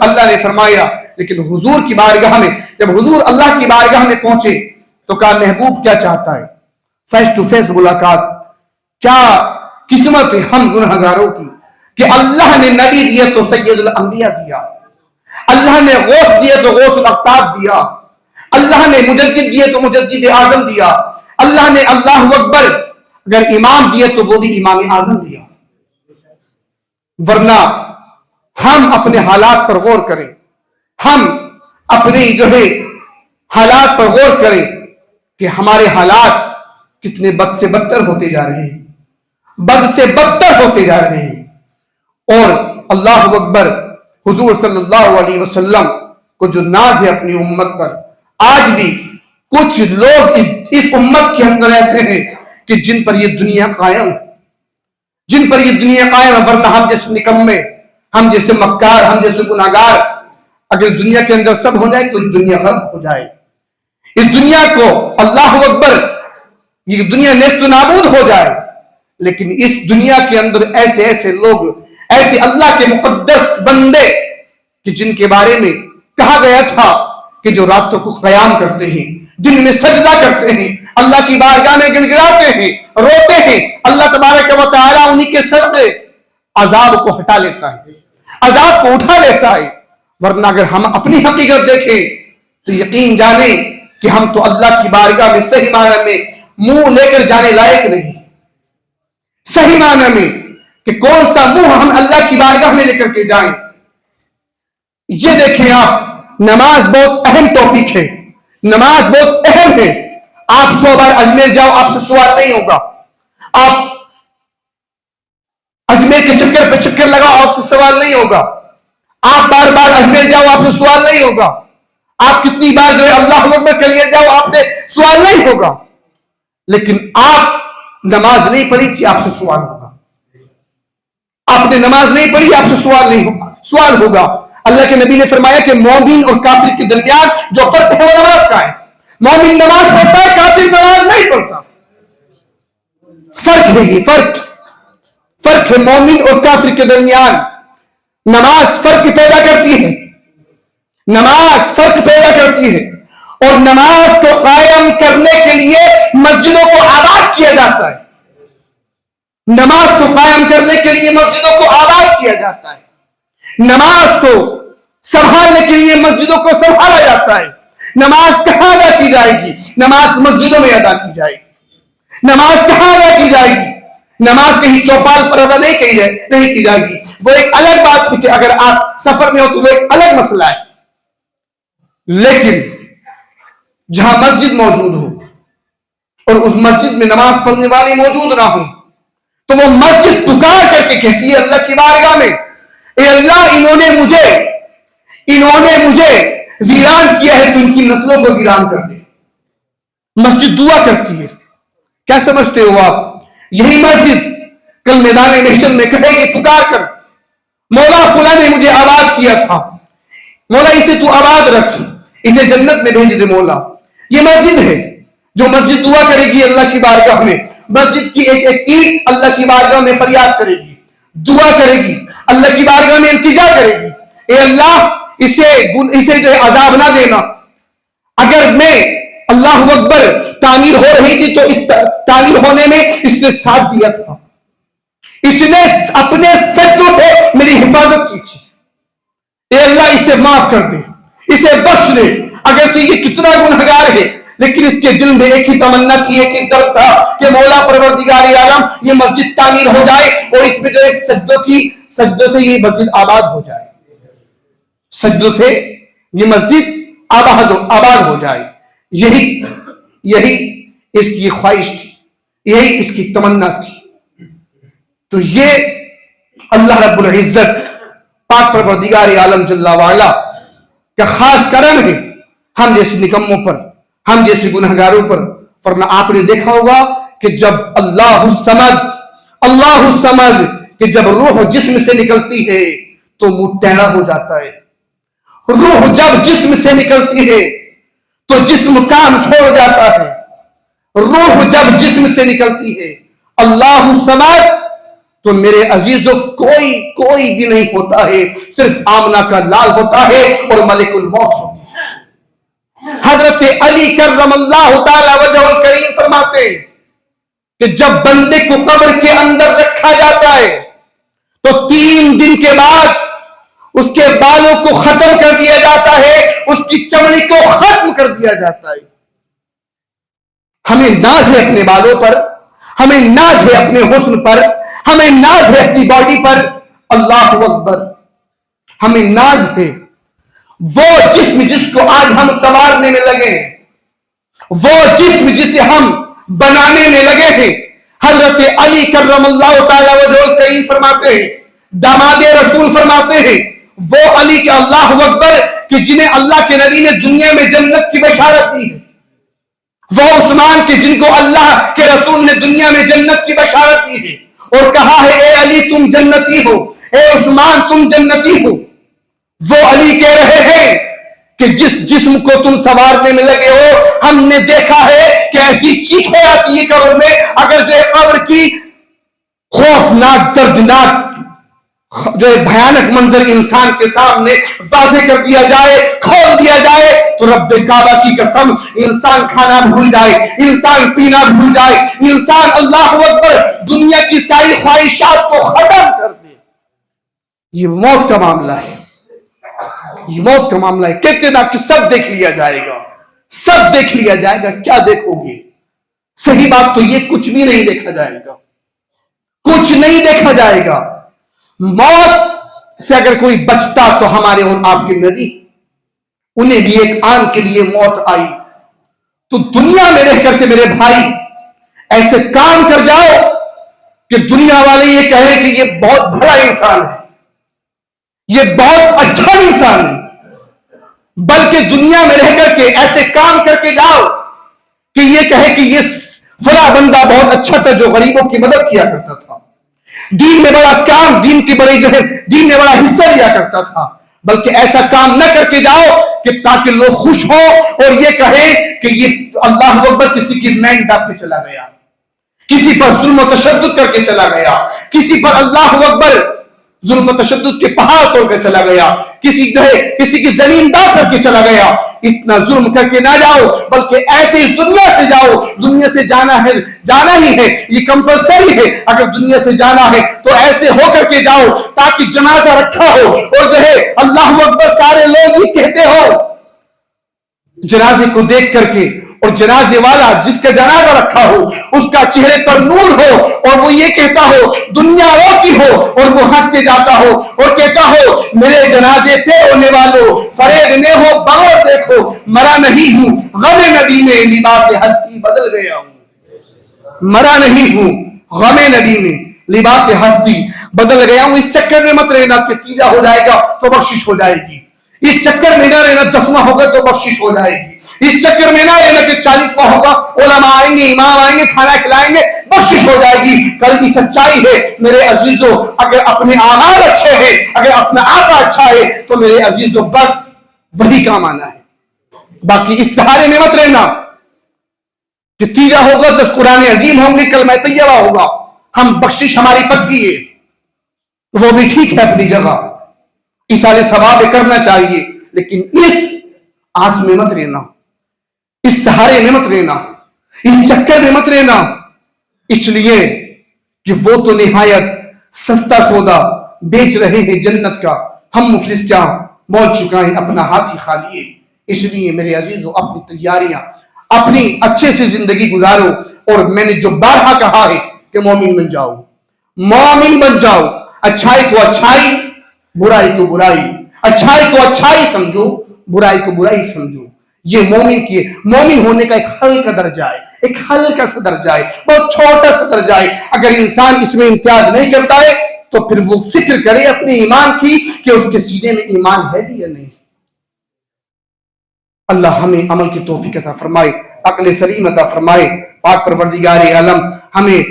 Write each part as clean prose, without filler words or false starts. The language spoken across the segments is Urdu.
اللہ نے فرمایا لیکن حضور کی بارگاہ میں جب حضور اللہ کی بارگاہ میں پہنچے تو کہا محبوب کیا چاہتا ہے؟ فیس ٹو فیس ملاقات. کیا قسمت ہے ہم گنہگاروں کی کہ اللہ نے نبی دیا تو سید الانبیاء دیا, اللہ نے غوث دیا تو غوث الاقطاب دیا, اللہ نے مجدد دیا تو مجدد اعظم دیا, اللہ نے اللہ اکبر اگر امام دیا تو وہ بھی امام اعظم دیا. ورنہ ہم اپنے حالات پر غور کریں, ہم اپنے جو ہے حالات پر غور کریں کہ ہمارے حالات کتنے بد سے بدتر ہوتے جا رہے ہیں, بد سے بدتر ہوتے جا رہے ہیں. اور اللہ اکبر حضور صلی اللہ علیہ وسلم کو جو ناز ہے اپنی امت پر, آج بھی کچھ لوگ اس امت کے اندر ایسے ہیں کہ جن پر یہ دنیا قائم, جن پر یہ دنیا قائم ہے. ورنہ ہم جیسے نکمے, ہم جیسے مکار, ہم جیسے گناہگار اگر دنیا کے اندر سب ہو جائے تو دنیا غرق ہو جائے. اس دنیا کو اللہ اکبر یہ دنیا نیست و نابود ہو جائے. لیکن اس دنیا کے اندر ایسے ایسے لوگ, ایسے اللہ کے مقدس بندے کہ جن کے بارے میں کہا گیا تھا کہ جو راتوں کو قیام کرتے ہیں, دن میں سجدہ کرتے ہیں, اللہ کی بارگاہ میں گڑگڑاتے ہیں, روتے ہیں, اللہ تبارک و تعالیٰ انہی کے صدقے عذاب کو ہٹا لیتا ہے, عذاب کو اٹھا لیتا ہے. ورنہ اگر ہم اپنی حقیقت دیکھیں تو یقین جانیں کہ ہم تو اللہ کی بارگاہ میں صحیح معنی میں منہ لے کر جانے لائق نہیں. صحیح معنی میں کہ کون سا منہ ہم اللہ کی بارگاہ میں لے کر کے جائیں. یہ دیکھیں آپ, نماز بہت اہم ٹاپک ہے, نماز بہت اہم ہے. آپ 100 بار اجمیر جاؤ آپ سے سوال نہیں ہوگا, آپ اجمیر کے چکر پہ چکر لگاؤ آپ سے سوال نہیں ہوگا, آپ بار بار اجمیر جاؤ آپ سے سوال نہیں ہوگا, آپ کتنی بار جو ہے اللہ اکبر کے لیے جاؤ آپ سے سوال نہیں ہوگا. لیکن آپ نماز نہیں پڑھی تھی آپ سے سوال ہوگا, آپ نے نماز نہیں پڑھی آپ سے سوال نہیں ہوگا, سوال ہوگا. اللہ کے نبی نے فرمایا کہ مومن اور کافر کے درمیان جو فرق ہے وہ نماز کا ہے. مومن نماز پڑھتا ہے, کافر نماز نہیں پڑھتا. فرق ہے, یہ فرق ہے مومن اور کافر کے درمیان. نماز فرق پیدا کرتی ہے, نماز فرق پیدا کرتی ہے. اور نماز کو قائم کرنے کے لیے مسجدوں کو آباد کیا جاتا ہے, نماز کو قائم کرنے کے لیے مسجدوں کو آباد کیا جاتا ہے, نماز کو سنبھالنے کے لیے مسجدوں کو سنبھالا جاتا ہے. نماز کہاں ادا کی جائے گی؟ نماز مسجدوں میں ادا کی جائے گی. نماز کہاں ادا کی جائے گی؟ نماز کہیں چوپال پر ادا نہیں کی جائے گی. وہ ایک الگ بات ہے کہ اگر آپ سفر میں ہو تو وہ ایک الگ مسئلہ ہے. لیکن جہاں مسجد موجود ہو اور اس مسجد میں نماز پڑھنے والے موجود نہ ہوں تو وہ مسجد پکار کر کے کہتی ہے اللہ کی بارگاہ میں, اے اللہ انہوں نے مجھے ویران کیا ہے تو ان کی نسلوں کو ویران کر دے. مسجد دعا کرتی ہے. کیا سمجھتے ہو آپ؟ یہی مسجد کل میدان محشر میں کہے گی پکار کر, مولا فلاں نے مجھے آباد کیا تھا, مولا اسے تو آباد رکھ, اسے جنت میں بھیج دے مولا. یہ مسجد ہے جو مسجد دعا کرے گی اللہ کی بارگاہ میں. مسجد کی ایک ایک اینٹ اللہ کی بارگاہ میں فریاد کرے گی, دعا کرے گی, اللہ کی بارگاہ میں التجا کرے گی, اے اللہ اسے جو عذاب نہ دینا. اگر میں اللہ اکبر تعمیر ہو رہی تھی تو اس تعمیر ہونے میں اس نے ساتھ دیا تھا, اس نے اپنے سجدوں سے میری حفاظت کی تھی, اے اللہ اسے معاف کر دے, اسے بخش دے. اگرچہ یہ کتنا گنہگار ہے لیکن اس کے دل میں ایک ہی تمنا تھی, ایک ہی درد تھا کہ مولا پروردگار عالم یہ مسجد تعمیر ہو جائے اور اس میں جو سجدوں سے یہ مسجد آباد ہو جائے, سجدوں سے یہ مسجد آباد ہو جائے. یہی اس کی خواہش تھی, یہی اس کی تمنا تھی. تو یہ اللہ رب العزت پاک پروردگار عالم جل وعلا کا خاص کرم ہے ہم جیسے نکموں پر, ہم جیسے گنہگاروں پر. ورنہ آپ نے دیکھا ہوگا کہ جب اللہ الصمد کہ جب روح جسم سے نکلتی ہے تو منہ ٹیڑھا ہو جاتا ہے. روح جب جسم سے نکلتی ہے تو جسم کام چھوڑ جاتا ہے. روح جب جسم سے نکلتی ہے اللہ الصمد تو میرے عزیزوں کوئی بھی نہیں ہوتا ہے، صرف آمنہ کا لال ہوتا ہے اور ملک الموت ہوتی ہے۔ حضرت علی کرم اللہ تعالی وجہ الکریم فرماتے ہیں کہ جب بندے کو قبر کے اندر رکھا جاتا ہے تو 3 دن کے بعد اس کے بالوں کو ختم کر دیا جاتا ہے، اس کی چمڑی کو ختم کر دیا جاتا ہے۔ ہمیں ناز ہے اپنے بالوں پر، ہمیں ناز ہے اپنے حسن پر، ہمیں ناز ہے اپنی باڈی پر، اللہ اکبر، ہمیں ناز ہے۔ وہ جسم جس کو آج ہم سنوارنے میں لگے ہیں، وہ جسم جسے ہم بنانے میں لگے ہیں، حضرت علی کرم اللہ تعالی وجہ الکریم فرماتے ہیں، داماد رسول فرماتے ہیں، وہ علی کے اللہ اکبر کہ جنہیں اللہ کے نبی نے دنیا میں جنت کی بشارت دی ہے، وہ عثمان کے جن کو اللہ کے رسول نے دنیا میں جنت کی بشارت دی ہے اور کہا ہے اے علی تم جنتی ہو، اے عثمان تم جنتی ہو۔ وہ علی کہہ رہے ہیں کہ جس جسم کو تم سنوارنے میں لگے ہو، ہم نے دیکھا ہے کہ ایسی چیخیں آتی ہے قبر میں، اگر جو قبر کی خوفناک دردناک جو بھیانک منظر انسان کے سامنے واضح کر دیا جائے، کھول دیا جائے، تو رب کعبہ کی قسم انسان کھانا بھول جائے، انسان پینا بھول جائے، انسان اللہ اکبر دنیا کی ساری خواہشات کو ختم کر دے۔ یہ موت کا معاملہ ہے، یہ موت کا معاملہ ہے۔ کہتے نا کہ سب دیکھ لیا جائے گا، سب دیکھ لیا جائے گا، کیا دیکھو گے؟ صحیح بات تو یہ کچھ بھی نہیں دیکھا جائے گا، کچھ نہیں دیکھا جائے گا۔ موت سے اگر کوئی بچتا تو ہمارے اور آپ کے نبی، انہیں بھی ایک آن کے لیے موت آئی۔ تو دنیا میں رہ کر کے میرے بھائی ایسے کام کر جاؤ کہ دنیا والے یہ کہیں کہ یہ بہت بڑا انسان ہے، یہ بہت اچھا انسان ہے، بلکہ دنیا میں رہ کر کے ایسے کام کر کے جاؤ کہ یہ کہے کہ یہ فلاں بندہ بہت اچھا تھا جو غریبوں کی مدد کیا کرتا تھا، دین میں بڑا کام، دین کی بڑی جو ہے دین میں بڑا حصہ لیا کرتا تھا۔ بلکہ ایسا کام نہ کر کے جاؤ کہ تاکہ لوگ خوش ہو اور یہ کہیں کہ یہ اللہ اکبر کسی کی مین ڈاپ کے چلا گیا، کسی پر ظلم و تشدد کر کے چلا گیا، کسی پر اللہ اکبر ظلم و تشدد کے پہاڑ توڑ کے چلا گیا، کسی کی زمین دار کر کے چلا گیا۔ اتنا ظلم کر کے نہ جاؤ، بلکہ ایسے اس دنیا سے جاؤ۔ دنیا سے جانا ہی ہے، یہ کمپلسری ہے۔ اگر دنیا سے جانا ہے تو ایسے ہو کر کے جاؤ تاکہ جنازہ رکھا ہو اور جو ہے اللہ اکبر سارے لوگ یہ کہتے ہو جنازے کو دیکھ کر کے، اور جنازے والا جس کا جنازہ رکھا ہو اس کا چہرے پر نور ہو اور وہ یہ کہتا ہو، دنیا روتی ہو اور وہ ہنس کے جاتا ہو اور کہتا ہو میرے جنازے پہ ہونے والوں فریب میں ہو بغور دیکھو، مرا نہیں ہوں غم نبی میں لباس ہستی بدل گیا ہوں، مرا نہیں ہوں غم نبی میں لباس ہستی بدل گیا ہوں۔ اس چکر میں مت رہنا کہ تیجا ہو جائے گا تو بخشش ہو جائے گی، اس چکر میں نہ رہنا 10واں ہوگا تو بخشش ہو جائے گی، اس چکر میں نہ رہنا کہ 40واں ہوگا علماء آئیں گے، امام آئیں گے، کھانا کھلائیں گے، بخشش ہو جائے گی۔ کل کی سچائی ہے میرے عزیزوں، اگر اپنے اعمال اچھے ہیں، اگر اپنا آقا اچھا ہے تو میرے عزیزوں بس وہی کام آنا ہے۔ باقی اس سہارے میں مت رہنا کہ تیجا ہوگا 10 قرآن عظیم ہوں گے، کلمہ طیبہ ہوگا، ہم بخشش ہماری پکی ہے، وہ بھی ٹھیک ہے اپنی جگہ، ایصال ثواب کرنا چاہیے، لیکن اس آس میں مت رہنا، اس سہارے میں مت رہنا، اس چکر میں مت رہنا، اس لیے کہ وہ تو نہایت سستا سودا بیچ رہے ہیں جنت کا، ہم مفلس کیا مول چکائیں اپنا ہاتھ ہی خالی ہے۔ اس لیے میرے عزیزوں اپنی تیاریاں اپنی اچھے سے زندگی گزارو، اور میں نے جو بارہا کہا ہے کہ مومن بن جاؤ، مومن بن جاؤ، اچھائی کو اچھائی، برائی کو برائی، اچھائی کو اچھائی سمجھو، برائی کو برائی سمجھو۔ یہ مومن ہونے کا ایک ہلکا درجہ ہے، ایک ہلکا سا درجہ ہے، بہت چھوٹا سا درجہ ہے۔ اگر انسان اس میں امتیاز نہیں کرتا ہے تو پھر وہ فکر کرے اپنے ایمان کی کہ اس کے سینے میں ایمان ہے بھی یا نہیں۔ اللہ ہمیں عمل کی توفیق عطا فرمائے، عقل سلیم عطا فرمائے، پاک پروردگار عالم ہمیں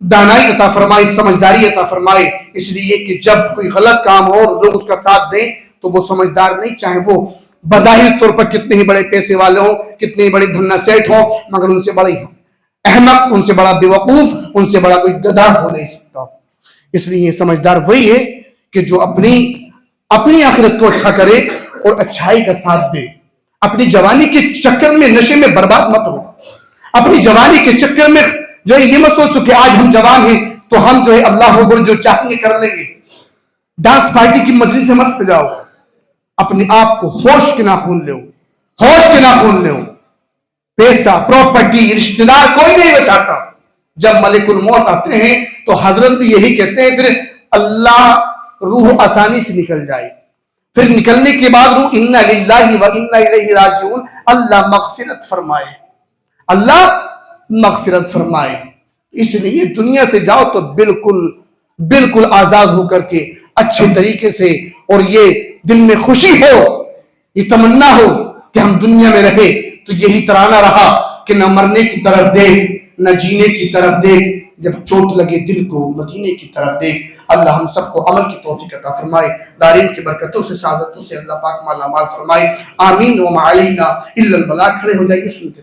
دانائی عطا فرمائے، سمجھداری عطا فرمائے۔ اس لیے کہ جب کوئی غلط کام ہو اور لوگ اس کا ساتھ دیں تو وہ سمجھدار نہیں، چاہے وہ بظاہر طور پر کتنے ہی بڑے پیسے والے ہوں، کتنے ہی بڑے دھنا سیٹ ہوں، مگر ان سے بڑا احمق، ان سے بڑا بیوقوف، ان سے بڑا کوئی گدھا ہو نہیں سکتا۔ اس لیے سمجھدار وہی ہے کہ جو اپنی آخرت کو اچھا کرے اور اچھائی کا ساتھ دے. اپنی جوانی کے چکر میں نشے میں برباد مت ہو. اپنی جوانی کے چکر میں جو یہ مت سوچو کہ آج ہم جوان ہیں تو ہم جو ہے اللہ اکبر جو چاہیں گے کر لیں گے. ڈانس پارٹی کی مجلس سے مت جاؤ. اپنے آپ کو ہوش کے ناخون لو, ہوش کے ناخون لو. پیسہ, پراپرٹی, رشتہ دار کوئی نہیں بچاتا. جب ملک الموت آتے ہیں تو حضرت بھی یہی کہتے ہیں پھر اللہ روح آسانی سے نکل جائے. پھر نکلنے کے بعد روح انا للہ و انا الیہ راجعون, اللہ مغفرت فرمائے, اللہ مغفرت فرمائے. اس لیے دنیا سے جاؤ تو بالکل آزاد ہو کر کے اچھے طریقے سے, اور یہ دل میں خوشی ہو, یہ تمنا ہو کہ ہم دنیا میں رہے تو یہی ترانہ رہا کہ نہ مرنے کی طرف دیکھ نہ جینے کی طرف دیکھ, جب چوٹ لگے دل کو مدینے کی طرف دیکھ. اللہ ہم سب کو عمل کی توفیق عطا فرمائے, دارین کی برکتوں سے سعادتوں سے اللہ پاک مالا مال فرمائے. آمین. وما علینا الا البلاغ. کھڑے ہو جائیے, سنتے